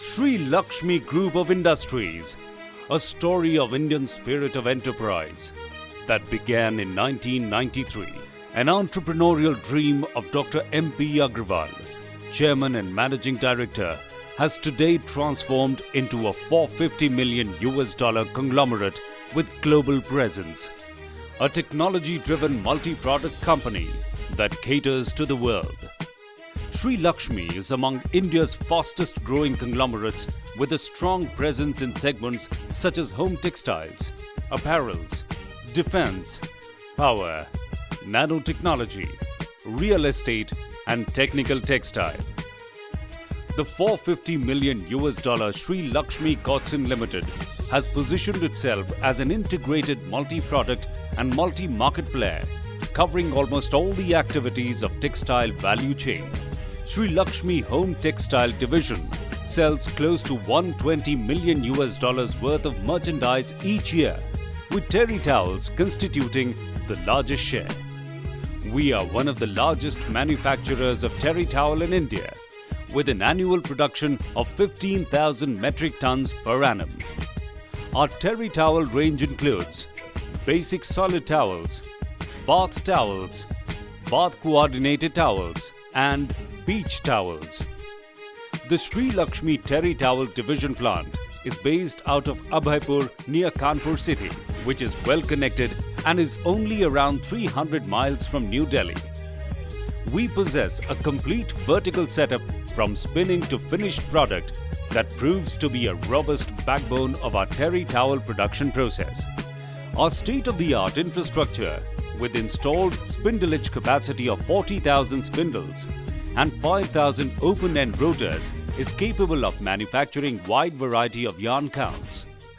Sri Lakshmi Group of Industries, a story of Indian spirit of enterprise that began in 1993. An entrepreneurial dream of Dr. M.P. Agrawal, Chairman and Managing Director, has today transformed into a $450 million conglomerate with global presence. A technology-driven multi-product company that caters to the world. Sri Lakshmi is among India's fastest growing conglomerates with a strong presence in segments such as home textiles, apparels, defense, power, nanotechnology, real estate and technical textile. The $450 million Sri Lakshmi Kotsin Limited has positioned itself as an integrated multi-product and multi-market player, covering almost all the activities of textile value chain. Sri Lakshmi Home Textile Division sells close to $120 million worth of merchandise each year, with terry towels constituting the largest share. We are one of the largest manufacturers of terry towel in India, with an annual production of 15,000 metric tons per annum. Our terry towel range includes basic solid towels, bath towels, bath coordinated towels, and beach towels. The Sri Lakshmi Terry Towel Division plant is based out of Abhaipur near Kanpur city, which is well connected and is only around 300 miles from New Delhi. We possess a complete vertical setup from spinning to finished product that proves to be a robust backbone of our terry towel production process. Our state-of-the-art infrastructure with installed spindleage capacity of 40,000 spindles and 5,000 open-end rotors is capable of manufacturing wide variety of yarn counts.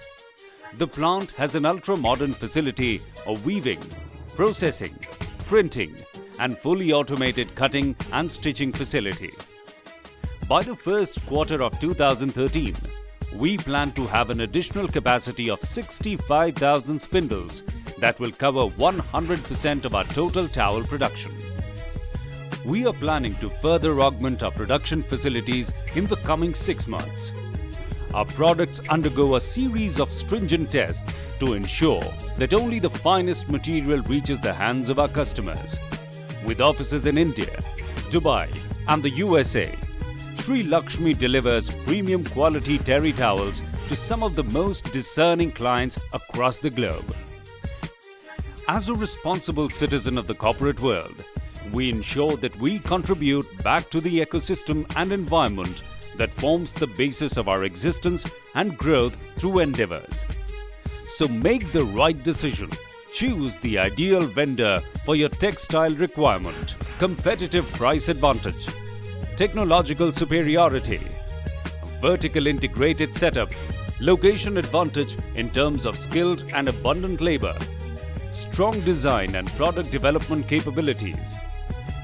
The plant has an ultra-modern facility of weaving, processing, printing and fully automated cutting and stitching facility. By the first quarter of 2013, we plan to have an additional capacity of 65,000 spindles that will cover 100% of our total towel production. We are planning to further augment our production facilities in the coming 6 months. Our products undergo a series of stringent tests to ensure that only the finest material reaches the hands of our customers. With offices in India, Dubai and the USA, Sri Lakshmi delivers premium quality terry towels to some of the most discerning clients across the globe. As a responsible citizen of the corporate world, we ensure that we contribute back to the ecosystem and environment that forms the basis of our existence and growth through endeavors. So make the right decision. Choose the ideal vendor for your textile requirement. Competitive price advantage, technological superiority, vertical integrated setup, location advantage in terms of skilled and abundant labor, strong design and product development capabilities,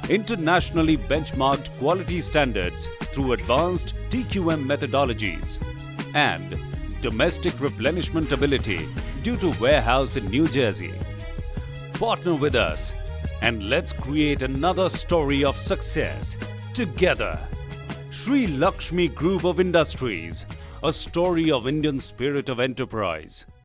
internationally benchmarked quality standards through advanced TQM methodologies, and domestic replenishment ability due to warehouse in New Jersey. Partner with us and let's create another story of success together. Sri Lakshmi Group of Industries, a story of Indian spirit of enterprise.